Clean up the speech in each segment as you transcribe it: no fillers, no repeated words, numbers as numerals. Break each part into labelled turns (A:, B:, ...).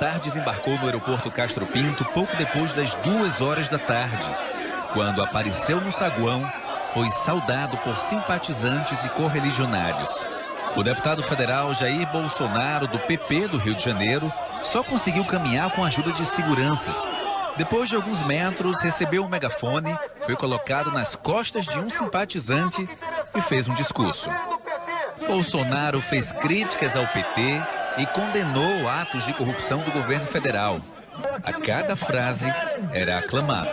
A: militar desembarcou no aeroporto Castro Pinto pouco depois das 2 horas da tarde. Quando apareceu no saguão, foi saudado por simpatizantes e correligionários. O deputado federal Jair Bolsonaro, do PP do Rio de Janeiro, só conseguiu caminhar com a ajuda de seguranças. Depois de alguns metros, recebeu um megafone, foi colocado nas costas de um simpatizante e fez um discurso. Bolsonaro fez críticas ao PT e condenou atos de corrupção do governo federal. A cada frase era aclamado.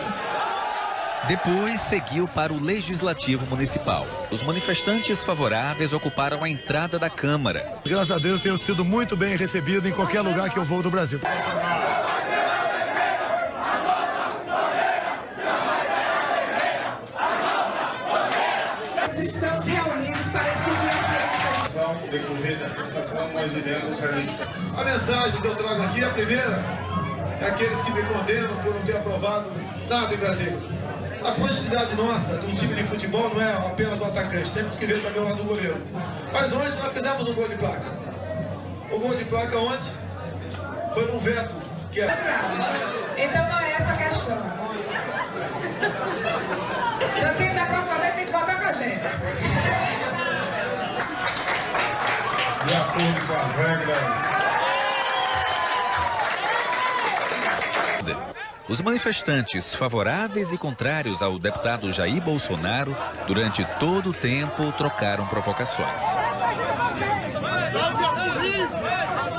A: Depois seguiu para o Legislativo Municipal. Os manifestantes favoráveis ocuparam a entrada da Câmara.
B: Graças a Deus tenho sido muito bem recebido em qualquer lugar que eu vou do Brasil.
C: Estamos reunidos para escrever
D: decorrer dessa sessão, nós iremos registrar.
B: A mensagem que eu trago aqui, a primeira, é aqueles que me condenam por não ter aprovado nada em Brasília. A produtividade nossa de um time de futebol não é apenas do atacante, temos que ver também o lado do goleiro. Mas ontem nós fizemos um gol de placa. O gol de placa ontem foi num veto.
C: Então não é essa a questão. Santinho, da próxima vez tem que votar com a gente.
D: De acordo com as regras.
A: Os manifestantes favoráveis e contrários ao deputado Jair Bolsonaro, durante todo o tempo, trocaram provocações.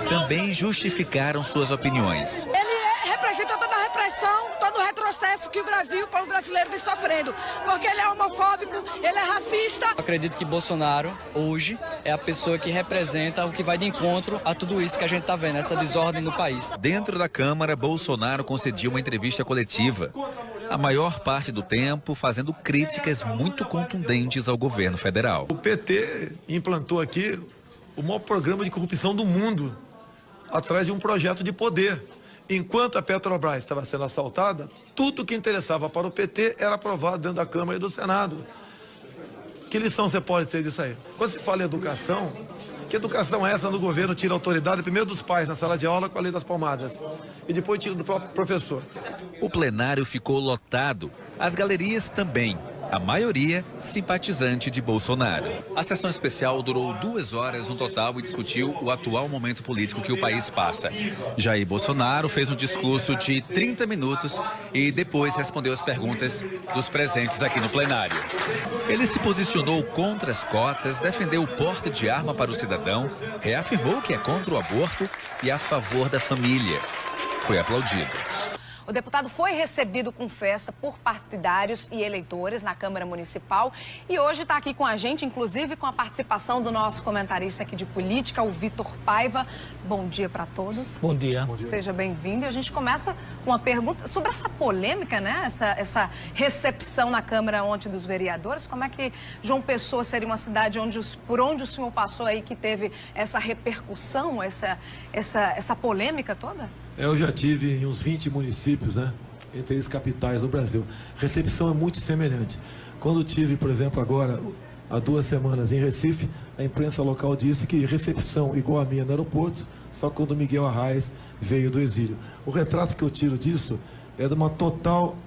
A: Também justificaram suas opiniões.
E: Ele representa toda a repressão, todo o retrocesso que o Brasil, o povo brasileiro, vem sofrendo. Porque ele é homofóbico, ele é racista.
F: Acredito que Bolsonaro, hoje, é a pessoa que representa o que vai de encontro a tudo isso que a gente está vendo, essa desordem no país.
A: Dentro da Câmara, Bolsonaro concedeu uma entrevista coletiva. A maior parte do tempo fazendo críticas muito contundentes ao governo federal.
B: O PT implantou aqui o maior programa de corrupção do mundo, atrás de um projeto de poder. Enquanto a Petrobras estava sendo assaltada, tudo que interessava para o PT era aprovado dentro da Câmara e do Senado. Que lição você pode ter disso aí? Quando se fala em educação, que educação é essa no governo? Tira a autoridade primeiro dos pais na sala de aula com a lei das palmadas e depois tira do próprio professor.
A: O plenário ficou lotado, as galerias também. A maioria simpatizante de Bolsonaro. A sessão especial durou 2 horas no total e discutiu o atual momento político que o país passa. Jair Bolsonaro fez um discurso de 30 minutos e depois respondeu as perguntas dos presentes aqui no plenário. Ele se posicionou contra as cotas, defendeu o porte de arma para o cidadão, reafirmou que é contra o aborto e a favor da família. Foi aplaudido.
G: O deputado foi recebido com festa por partidários e eleitores na Câmara Municipal e hoje está aqui com a gente, inclusive com a participação do nosso comentarista aqui de política, o Vitor Paiva. Bom dia para todos.
H: Bom dia.
G: Seja bem-vindo. E a gente começa com uma pergunta sobre essa polêmica, né? Essa recepção na Câmara ontem dos vereadores. Como é que João Pessoa seria uma cidade por onde o senhor passou aí que teve essa repercussão, essa polêmica toda?
I: Eu já tive em uns 20 municípios, né, entre as capitais do Brasil. Recepção é muito semelhante. Quando tive, por exemplo, agora, há 2 semanas em Recife, a imprensa local disse que recepção igual a minha no aeroporto, só quando Miguel Arraes veio do exílio. O retrato que eu tiro disso é de uma total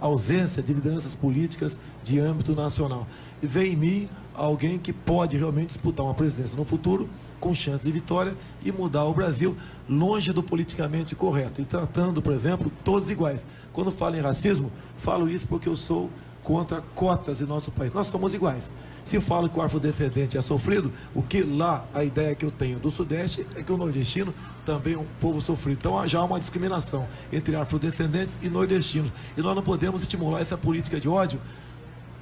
I: ausência de lideranças políticas de âmbito nacional. E vem em mim alguém que pode realmente disputar uma presidência no futuro, com chance de vitória e mudar o Brasil longe do politicamente correto e tratando, por exemplo, todos iguais. Quando falo em racismo, falo isso porque eu sou contra cotas em nosso país. Nós somos iguais. Se falo que o afrodescendente é sofrido, o que lá a ideia que eu tenho do Sudeste é que o nordestino também é um povo sofrido. Então já há uma discriminação entre afrodescendentes e nordestinos. E nós não podemos estimular essa política de ódio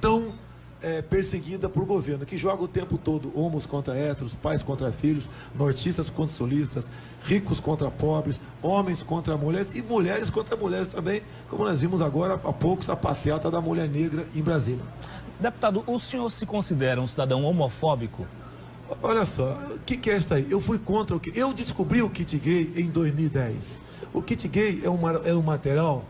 I: tão perseguida por governo, que joga o tempo todo homos contra héteros, pais contra filhos, nortistas contra sulistas, ricos contra pobres, homens contra mulheres e mulheres contra mulheres também, como nós vimos agora há poucos a passeata da mulher negra em Brasília.
H: Deputado, o senhor se considera um cidadão homofóbico?
I: Olha só, o que é isso aí? Eu fui contra o que? Eu descobri o kit gay em 2010. O kit gay é um material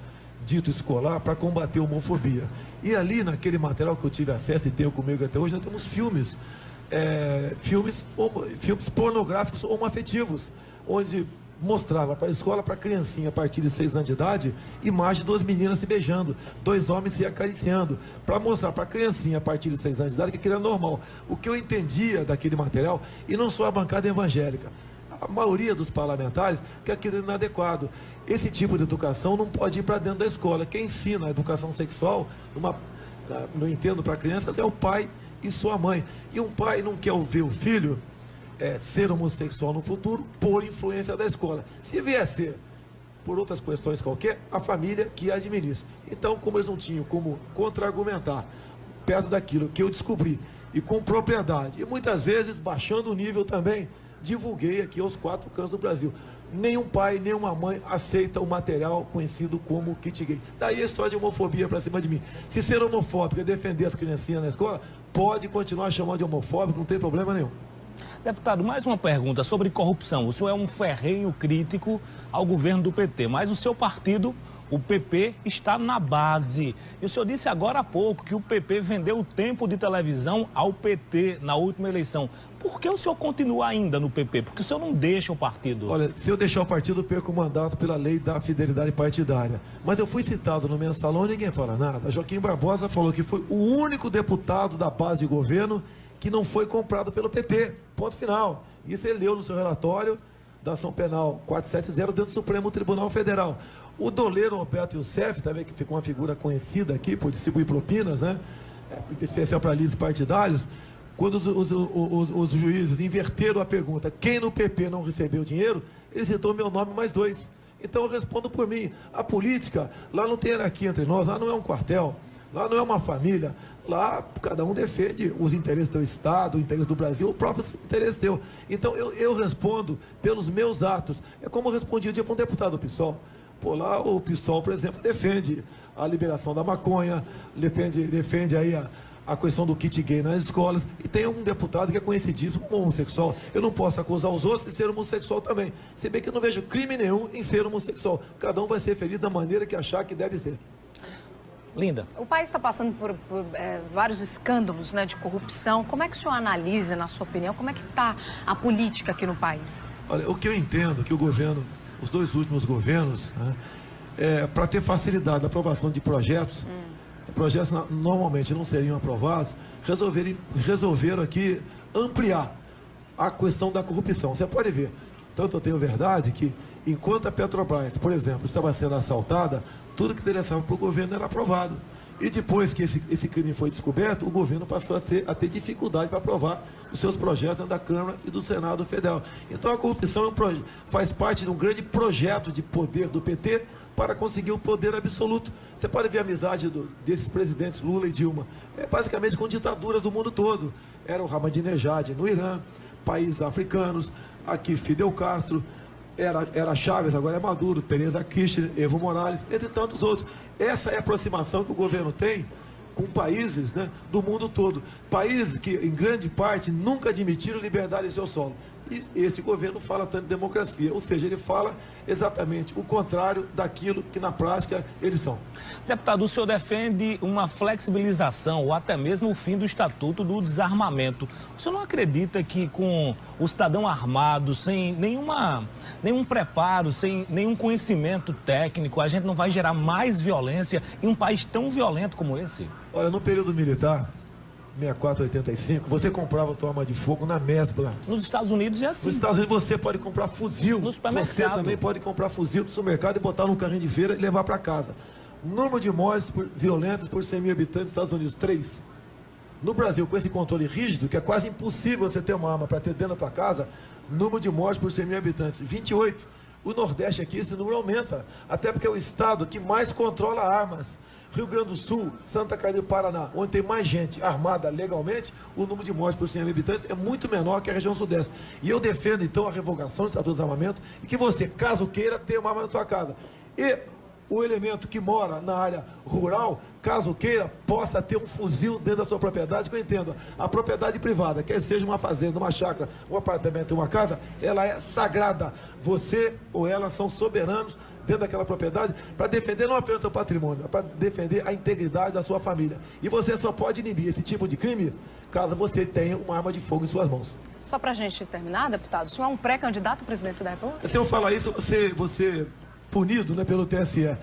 I: dito escolar para combater a homofobia. E ali, naquele material que eu tive acesso e tenho comigo até hoje, nós temos filmes pornográficos homoafetivos, onde mostrava para a escola, para a criancinha a partir de 6 anos de idade, imagem de 2 meninas se beijando, 2 homens se acariciando, para mostrar para a criancinha a partir de 6 anos de idade que aquilo era normal. O que eu entendia daquele material, e não só a bancada evangélica, a maioria dos parlamentares, que aquilo é inadequado. Esse tipo de educação não pode ir para dentro da escola. Quem ensina a educação sexual, não entendo, para crianças, é o pai e sua mãe. E um pai não quer ver o filho ser homossexual no futuro por influência da escola. Se vier a ser por outras questões qualquer, a família que administra. Então, como eles não tinham como contra-argumentar perto daquilo que eu descobri, e com propriedade, e muitas vezes baixando o nível também, divulguei aqui aos 4 cantos do Brasil. Nenhum pai, nenhuma mãe aceita o material conhecido como kit gay. Daí a história de homofobia para cima de mim. Se ser homofóbico é defender as criancinhas na escola, pode continuar chamando de homofóbico, não tem problema nenhum.
H: Deputado, mais uma pergunta sobre corrupção. O senhor é um ferrenho crítico ao governo do PT, mas o seu partido, o PP, está na base. E o senhor disse agora há pouco que o PP vendeu o tempo de televisão ao PT na última eleição. Por que o senhor continua ainda no PP? Porque o senhor não deixa o partido?
I: Olha, se eu deixar o partido, eu perco o mandato pela lei da fidelidade partidária. Mas eu fui citado no mensalão e ninguém fala nada. Joaquim Barbosa falou que foi o único deputado da base de governo que não foi comprado pelo PT. Ponto final. Isso ele leu no seu relatório da ação penal 470 dentro do Supremo Tribunal Federal. O doleiro Roberto Youssef, também, que ficou uma figura conhecida aqui por distribuir propinas, né? Especial para líderes partidários. Quando os juízes inverteram a pergunta, quem no PP não recebeu dinheiro, ele citou meu nome mais 2. Então eu respondo por mim. A política, lá não tem hierarquia entre nós, lá não é um quartel, lá não é uma família, lá cada um defende os interesses do Estado, o interesse do Brasil, o próprio interesse teu. Então eu respondo pelos meus atos. É como eu respondi um dia para um deputado do PSOL. Pô, lá o PSOL, por exemplo, defende a liberação da maconha, defende aí a questão do kit gay nas escolas, e tem um deputado que é conhecidíssimo como homossexual. Eu não posso acusar os outros de ser homossexual também. Se bem que eu não vejo crime nenhum em ser homossexual. Cada um vai ser feliz da maneira que achar que deve ser.
H: Linda.
G: O país está passando por vários escândalos, né, de corrupção. Como é que o senhor analisa, na sua opinião, como é que está a política aqui no país?
I: Olha, o que eu entendo que o governo, os 2 últimos governos, né, para ter facilidade na aprovação de projetos, projetos normalmente não seriam aprovados, resolveram aqui ampliar a questão da corrupção. Você pode ver, tanto eu tenho verdade que enquanto a Petrobras, por exemplo, estava sendo assaltada, tudo que interessava para o governo era aprovado. E depois que esse crime foi descoberto, o governo passou a ter dificuldade para aprovar os seus projetos da Câmara e do Senado Federal. Então a corrupção faz parte de um grande projeto de poder do PT para conseguir o poder absoluto. Você pode ver a amizade desses presidentes Lula e Dilma. Basicamente com ditaduras do mundo todo. Era o Ahmadinejad no Irã, países africanos, aqui Fidel Castro, era Chávez, agora é Maduro, Teresa Kirchner, Evo Morales, entre tantos outros. Essa é a aproximação que o governo tem com países, né, do mundo todo. Países que, em grande parte, nunca admitiram liberdade em seu solo. E esse governo fala tanto de democracia, ou seja, ele fala exatamente o contrário daquilo que na prática eles são.
H: Deputado, o senhor defende uma flexibilização ou até mesmo o fim do Estatuto do Desarmamento. O senhor não acredita que com o cidadão armado, sem nenhum preparo, sem nenhum conhecimento técnico, a gente não vai gerar mais violência em um país tão violento como esse?
I: Olha, no período militar, 64, 85, você comprava tua arma de fogo na mesbla.
H: Nos Estados Unidos é assim.
I: Nos Estados Unidos você pode comprar fuzil.
H: No supermercado.
I: Você também pode comprar fuzil do supermercado e botar num carrinho de feira e levar para casa. Número de mortes violentas por 100 mil habitantes nos Estados Unidos, 3. No Brasil, com esse controle rígido, que é quase impossível você ter uma arma para ter dentro da tua casa, número de mortes por 100 mil habitantes, 28. O Nordeste aqui, esse número aumenta. Até porque é o estado que mais controla armas. Rio Grande do Sul, Santa Catarina e Paraná, onde tem mais gente armada legalmente, o número de mortes por 100 mil habitantes é muito menor que a região sudeste. E eu defendo, então, a revogação do Estatuto do Desarmamento e que você, caso queira, tenha uma arma na tua casa. E o elemento que mora na área rural, caso queira, possa ter um fuzil dentro da sua propriedade, que eu entendo. A propriedade privada, quer seja uma fazenda, uma chácara, um apartamento, uma casa, ela é sagrada. Você ou ela são soberanos dentro daquela propriedade para defender não apenas o seu patrimônio, para defender a integridade da sua família. E você só pode inibir esse tipo de crime caso você tenha uma arma de fogo em suas mãos.
G: Só para a gente terminar, deputado, o senhor é um pré-candidato à presidência da República?
I: Se eu falar isso, você punido, né, pelo TSE.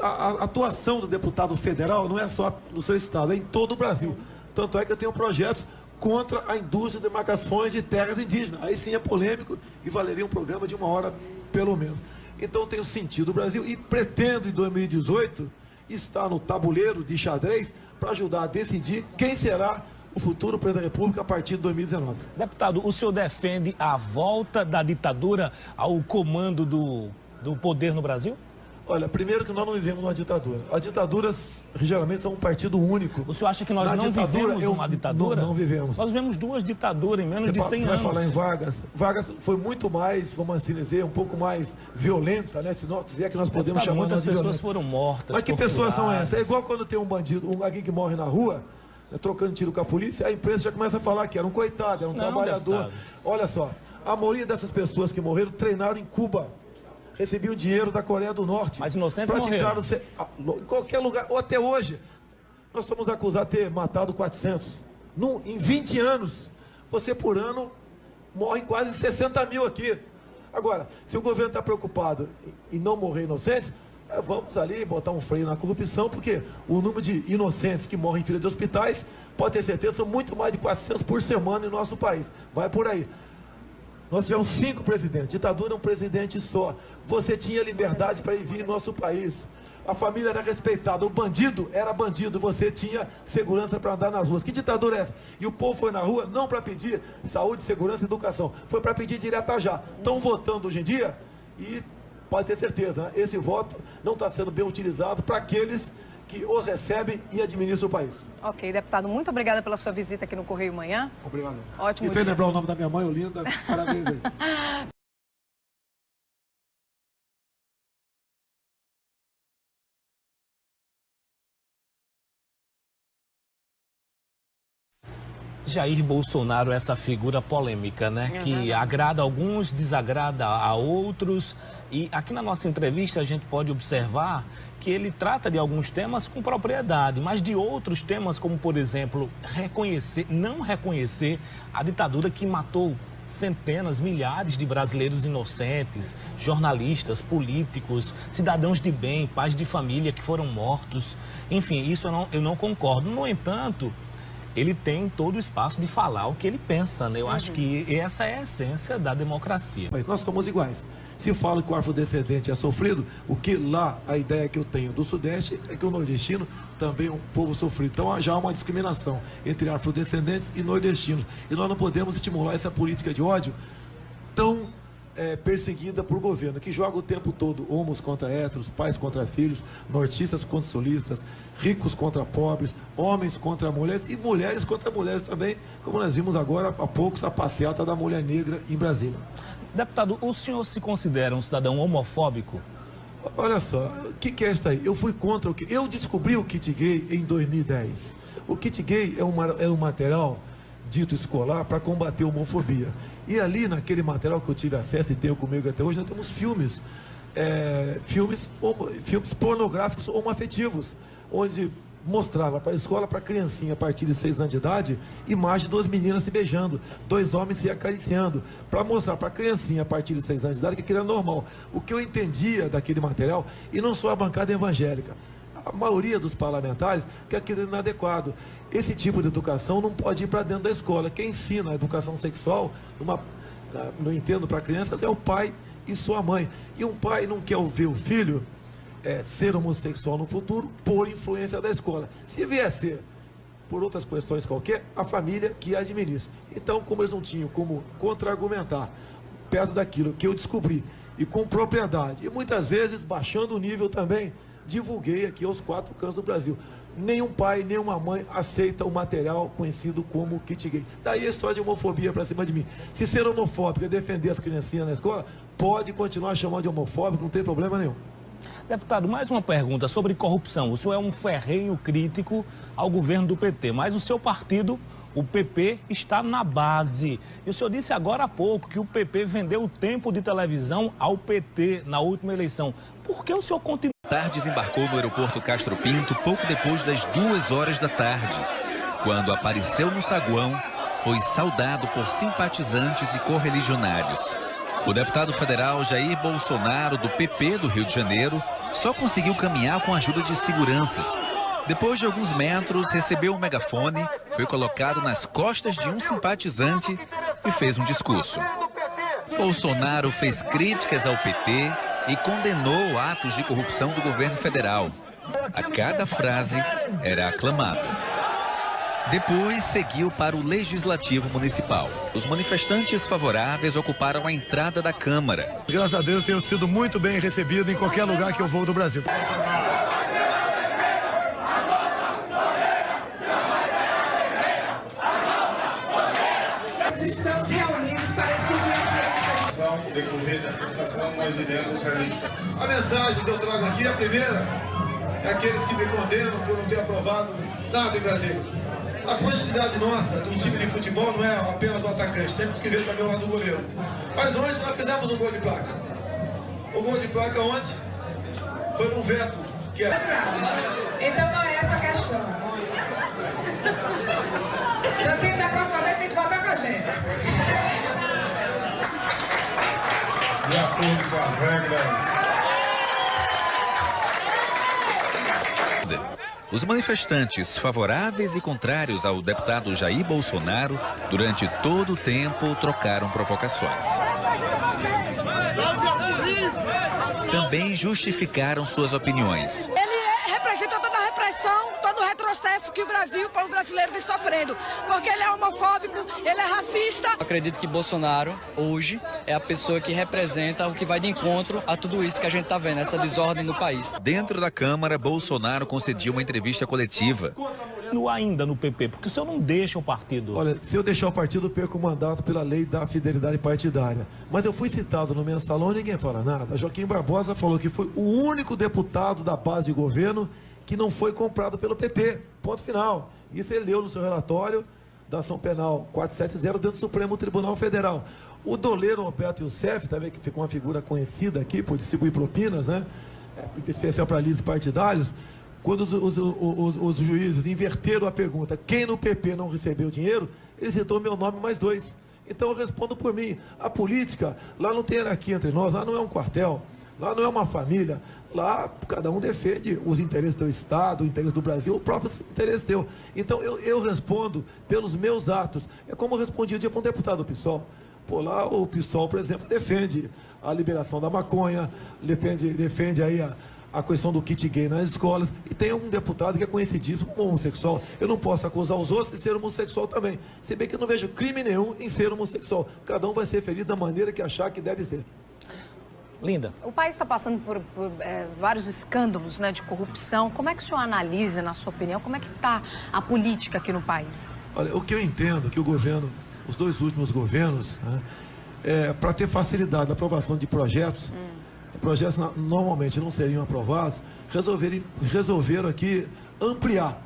I: A atuação do deputado federal não é só no seu estado, é em todo o Brasil. Tanto é que eu tenho projetos contra a indústria de demarcações de terras indígenas. Aí sim é polêmico e valeria um programa de 1 hora, pelo menos. Então tenho sentido o Brasil e pretendo, em 2018, estar no tabuleiro de xadrez para ajudar a decidir quem será o futuro presidente da República a partir de 2019.
H: Deputado, o senhor defende a volta da ditadura ao comando do poder no Brasil?
I: Olha, primeiro que nós não vivemos numa ditadura. As ditaduras, geralmente, são um partido único.
H: O senhor acha que nós não vivemos uma ditadura?
I: Não vivemos.
H: Nós vivemos 2 ditaduras em menos de 100 anos.
I: Você vai falar em Vargas. Vargas foi muito mais, vamos assim dizer, um pouco mais violenta, né? Se é que nós podemos chamar de violenta.
H: Muitas pessoas foram mortas.
I: Mas que pessoas são essas? É igual quando tem um bandido, alguém que morre na rua, trocando tiro com a polícia, a imprensa já começa a falar que era um coitado, era um trabalhador. Deputado. Olha só, a maioria dessas pessoas que morreram treinaram em Cuba. Recebiam dinheiro da Coreia do Norte.
H: Mas inocentes morreram.
I: Em qualquer lugar, ou até hoje, nós somos acusados de ter matado 400. Em 20 anos, você por ano morre quase 60 mil aqui. Agora, se o governo está preocupado em não morrer inocentes, vamos ali botar um freio na corrupção, porque o número de inocentes que morrem em fila de hospitais, pode ter certeza, são muito mais de 400 por semana em nosso país. Vai por aí. Nós tivemos 5 presidentes. Ditadura é um presidente só. Você tinha liberdade para ir vir no nosso país. A família era respeitada. O bandido era bandido. Você tinha segurança para andar nas ruas. Que ditadura é essa? E o povo foi na rua não para pedir saúde, segurança e educação. Foi para pedir direto já. Estão votando hoje em dia e pode ter certeza, né? Esse voto não está sendo bem utilizado para aqueles que o recebem e administram o país.
G: Ok, deputado, muito obrigada pela sua visita aqui no Correio Manhã.
I: Obrigado.
G: Ótimo.
I: E fez lembrar o nome da minha mãe, Olinda. Parabéns aí.
H: Jair Bolsonaro é essa figura polêmica, né? Que agrada a alguns, desagrada a outros. E aqui na nossa entrevista a gente pode observar que ele trata de alguns temas com propriedade, mas de outros temas, como por exemplo, não reconhecer a ditadura que matou centenas, milhares de brasileiros inocentes, jornalistas, políticos, cidadãos de bem, pais de família que foram mortos. Enfim, isso eu não concordo. No entanto, ele tem todo o espaço de falar o que ele pensa, né? Eu acho que essa é a essência da democracia.
I: Mas nós somos iguais. Se falo que o afrodescendente é sofrido, o que lá, a ideia que eu tenho do Sudeste é que o nordestino também é um povo sofrido. Então já há uma discriminação entre afrodescendentes e nordestinos. E nós não podemos estimular essa política de ódio tão perseguida por governo, que joga o tempo todo homos contra héteros, pais contra filhos, nortistas contra sulistas, ricos contra pobres, homens contra mulheres e mulheres contra mulheres também, como nós vimos agora há poucos a passeata da mulher negra em Brasília.
H: Deputado, o senhor se considera um cidadão homofóbico?
I: Olha só, o que é isso aí? Eu fui contra o que... Eu descobri o kit gay em 2010. O kit gay é um material dito escolar para combater a homofobia. E ali, naquele material que eu tive acesso e tenho comigo até hoje, nós temos filmes pornográficos homoafetivos, onde mostrava para a escola, para a criancinha a partir de 6 anos de idade, imagem de 2 meninas se beijando, 2 homens se acariciando, para mostrar para a criancinha a partir de 6 anos de idade que aquilo era normal. O que eu entendia daquele material, e não só a bancada evangélica, a maioria dos parlamentares, que aquilo é inadequado. Esse tipo de educação não pode ir para dentro da escola. Quem ensina a educação sexual, não entendo, para crianças, é o pai e sua mãe. E um pai não quer ver o filho ser homossexual no futuro por influência da escola. Se vier a ser por outras questões qualquer, a família que administra. Então, como eles não tinham como contra-argumentar perto daquilo que eu descobri, e com propriedade, e muitas vezes baixando o nível também, divulguei aqui aos 4 cantos do Brasil. Nenhum pai, nenhuma mãe aceita o material conhecido como kit gay. Daí a história de homofobia para cima de mim. Se ser homofóbico é defender as criancinhas na escola, pode continuar chamando de homofóbico, não tem problema nenhum.
H: Deputado, mais uma pergunta sobre corrupção. O senhor é um ferrenho crítico ao governo do PT, mas o seu partido, o PP está na base. E o senhor disse agora há pouco que o PP vendeu o tempo de televisão ao PT na última eleição. Por que o senhor continua?
A: Tarde desembarcou no aeroporto Castro Pinto pouco depois das 2 horas da tarde. Quando apareceu no saguão, foi saudado por simpatizantes e correligionários. O deputado federal Jair Bolsonaro, do PP do Rio de Janeiro, só conseguiu caminhar com a ajuda de seguranças. Depois de alguns metros, recebeu um megafone, foi colocado nas costas de um simpatizante e fez um discurso. Bolsonaro fez críticas ao PT e condenou atos de corrupção do governo federal. A cada frase era aclamado. Depois seguiu para o Legislativo Municipal. Os manifestantes favoráveis ocuparam a entrada da Câmara.
B: Graças a Deus, tenho sido muito bem recebido em qualquer lugar que eu vou do Brasil.
C: Estamos reunidos, parece que
D: No decorrer dessa sessão, nós iremos registrar.
B: A mensagem que eu trago aqui, a primeira, é aqueles que me condenam por não ter aprovado nada em Brasília. A produtividade nossa do time de futebol não é apenas o atacante, temos que ver também o lado do goleiro. Mas ontem nós fizemos um gol de placa. O gol de placa ontem foi num veto que é...
C: Então não é essa a questão. Você tem que da próxima vez tem que votar com a gente.
D: De acordo com as regras.
A: Os manifestantes favoráveis e contrários ao deputado Jair Bolsonaro, durante todo o tempo, trocaram provocações. Também justificaram suas opiniões.
E: Ele representa toda a repressão, todo o retrocesso que o Brasil, o povo brasileiro, vem sofrendo. Porque ele é homofóbico, ele é racista.
F: Acredito que Bolsonaro, hoje, é a pessoa que representa o que vai de encontro a tudo isso que a gente está vendo, essa desordem no país.
A: Dentro da Câmara, Bolsonaro concedeu uma entrevista coletiva.
H: Ainda no PP, porque o senhor não deixa o partido.
I: Olha, se eu deixar o partido, eu perco o mandato pela lei da fidelidade partidária. Mas eu fui citado no mensalão e ninguém fala nada. Joaquim Barbosa falou que foi o único deputado da base de governo que não foi comprado pelo PT. Ponto final. Isso ele leu no seu relatório da ação penal 470 dentro do Supremo Tribunal Federal. O doleiro Roberto Youssef, também, que ficou uma figura conhecida aqui por distribuir propinas, né? Especial para líderes partidários. Quando os juízes inverteram a pergunta, quem no PP não recebeu dinheiro, ele citou meu nome mais 2. Então eu respondo por mim. A política, lá não tem hierarquia entre nós, lá não é um quartel, lá não é uma família, lá cada um defende os interesses do Estado, o interesse do Brasil, o próprio interesse teu. Então eu respondo pelos meus atos. É como eu respondi um dia para um deputado do PSOL. Pô, lá o PSOL, por exemplo, defende a liberação da maconha, defende aí a questão do kit gay nas escolas, e tem um deputado que é conhecidíssimo como homossexual. Eu não posso acusar os outros de ser homossexual também, se bem que eu não vejo crime nenhum em ser homossexual. Cada um vai ser feliz da maneira que achar que deve ser.
H: Linda.
G: O país está passando por vários escândalos, né, de corrupção. Como é que o senhor analisa, na sua opinião, como é que está a política aqui no país?
I: Olha, o que eu entendo que o governo, os 2 últimos governos, né, para ter facilidade na aprovação de projetos normalmente não seriam aprovados, resolveram aqui ampliar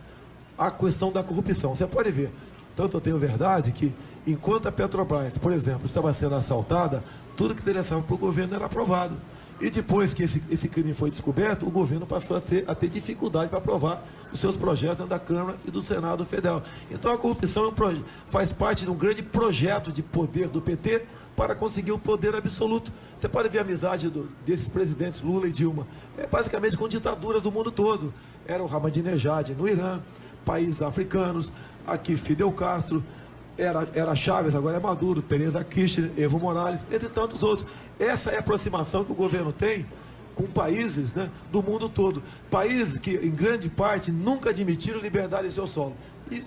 I: a questão da corrupção. Você pode ver, tanto eu tenho verdade que, enquanto a Petrobras, por exemplo, estava sendo assaltada, tudo que interessava para o governo era aprovado. E depois que esse crime foi descoberto, o governo passou a ter dificuldade para aprovar os seus projetos da Câmara e do Senado Federal. Então a corrupção faz parte de um grande projeto de poder do PT para conseguir o poder absoluto. Você pode ver a amizade desses presidentes Lula e Dilma, basicamente com ditaduras do mundo todo. Era o Ahmadinejad no Irã, países africanos, aqui Fidel Castro, era Chávez, agora é Maduro, Teresa Kirchner, Evo Morales, entre tantos outros. Essa é a aproximação que o governo tem com países, né, do mundo todo. Países que, em grande parte, nunca admitiram liberdade em seu solo.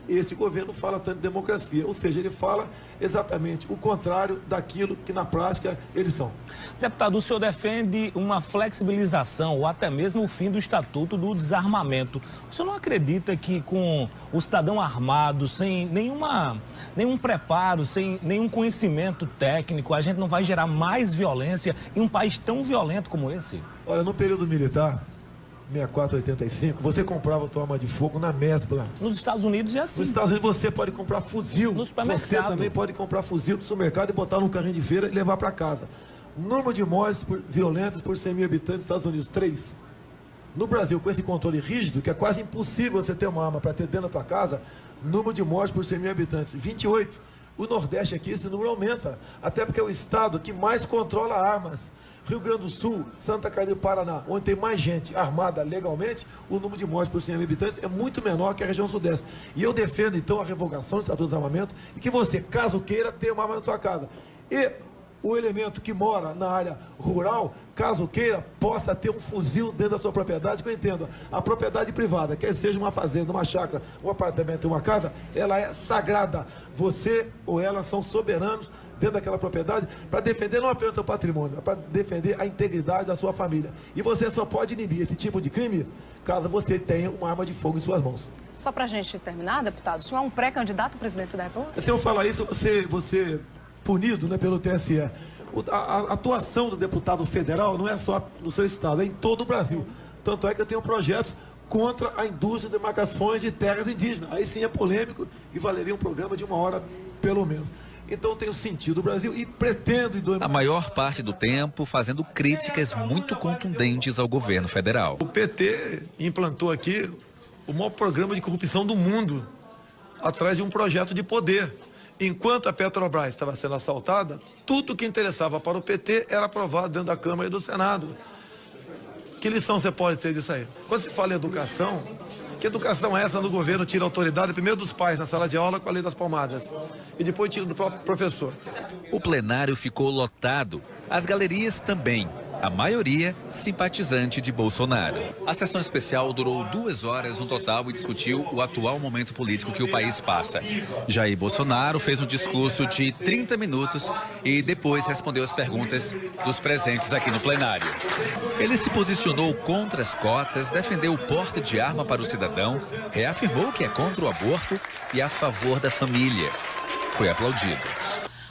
I: E esse governo fala tanto de democracia, ou seja, ele fala exatamente o contrário daquilo que na prática eles são.
H: Deputado, o senhor defende uma flexibilização ou até mesmo o fim do Estatuto do Desarmamento. O senhor não acredita que com o cidadão armado, sem nenhum preparo, sem nenhum conhecimento técnico, a gente não vai gerar mais violência em um país tão violento como esse?
I: Olha, no período militar, 6485, você comprava tua arma de fogo na Mesbla.
H: Nos Estados Unidos é assim.
I: Nos Estados Unidos você pode comprar fuzil.
H: No supermercado.
I: Você também pode comprar fuzil do supermercado e botar num carrinho de feira e levar para casa. Número de mortes violentas por 100 mil habitantes nos Estados Unidos, 3. No Brasil, com esse controle rígido, que é quase impossível você ter uma arma para ter dentro da tua casa, número de mortes por 100 mil habitantes, 28. O Nordeste aqui, esse número aumenta, até porque é o estado que mais controla armas. Rio Grande do Sul, Santa Catarina e Paraná, onde tem mais gente armada legalmente, o número de mortes por 100 mil habitantes é muito menor que a região sudeste. E eu defendo, então, a revogação do Estatuto de Desarmamento e que você, caso queira, tenha uma arma na tua casa. E o elemento que mora na área rural, caso queira, possa ter um fuzil dentro da sua propriedade, que eu entendo. A propriedade privada, quer seja uma fazenda, uma chácara, um apartamento, uma casa, ela é sagrada. Você ou ela são soberanos dentro daquela propriedade para defender não apenas o seu patrimônio, mas para defender a integridade da sua família. E você só pode inibir esse tipo de crime caso você tenha uma arma de fogo em suas mãos.
G: Só para a gente terminar, deputado, o senhor é um pré-candidato à presidência da República?
I: Se eu falar isso, você punido, né, pelo TSE. A atuação do deputado federal não é só no seu estado, é em todo o Brasil. Tanto é que eu tenho projetos contra a indústria de demarcações de terras indígenas. Aí sim é polêmico e valeria um programa de 1 hora, pelo menos. Então tenho sentido o Brasil e pretendo...
A: A maior parte do tempo fazendo críticas muito contundentes ao governo federal.
B: O PT implantou aqui o maior programa de corrupção do mundo, atrás de um projeto de poder. Enquanto a Petrobras estava sendo assaltada, tudo que interessava para o PT era aprovado dentro da Câmara e do Senado. Que lição você pode ter disso aí? Quando se fala em educação, que educação é essa no governo? Tira a autoridade primeiro dos pais na sala de aula com a lei das palmadas e depois tira do próprio professor.
A: O plenário ficou lotado, as galerias também. A maioria simpatizante de Bolsonaro. A sessão especial durou 2 horas no total e discutiu o atual momento político que o país passa. Jair Bolsonaro fez um discurso de 30 minutos e depois respondeu as perguntas dos presentes aqui no plenário. Ele se posicionou contra as cotas, defendeu o porte de arma para o cidadão, reafirmou que é contra o aborto e a favor da família. Foi aplaudido.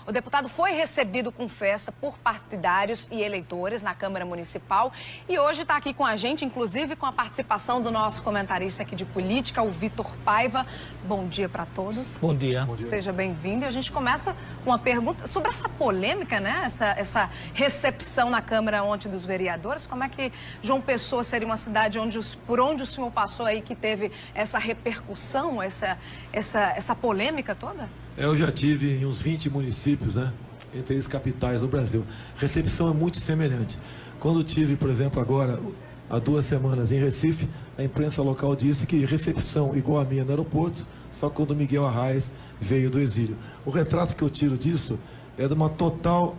G: O deputado foi recebido com festa por partidários e eleitores na Câmara Municipal e hoje está aqui com a gente, inclusive com a participação do nosso comentarista aqui de política, o Vitor Paiva. Bom dia para todos.
H: Bom dia.
G: Seja bem-vindo. E a gente começa com uma pergunta sobre essa polêmica, né? Essa recepção na Câmara ontem dos vereadores. Como é que João Pessoa seria uma cidade por onde o senhor passou aí que teve essa repercussão, essa polêmica toda?
I: Eu já tive em uns 20 municípios, né, entre eles capitais do Brasil. Recepção é muito semelhante. Quando tive, por exemplo, agora, há 2 semanas em Recife, a imprensa local disse que recepção igual a minha no aeroporto, só quando Miguel Arraes veio do exílio. O retrato que eu tiro disso é de uma total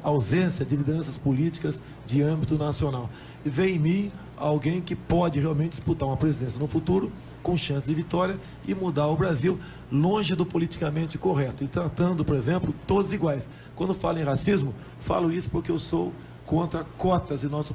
I: ausência de lideranças políticas de âmbito nacional. E vem em mim alguém que pode realmente disputar uma presidência no futuro com chance de vitória e mudar o Brasil longe do politicamente correto e tratando, por exemplo, todos iguais. Quando falo em racismo, falo isso porque eu sou contra cotas em nosso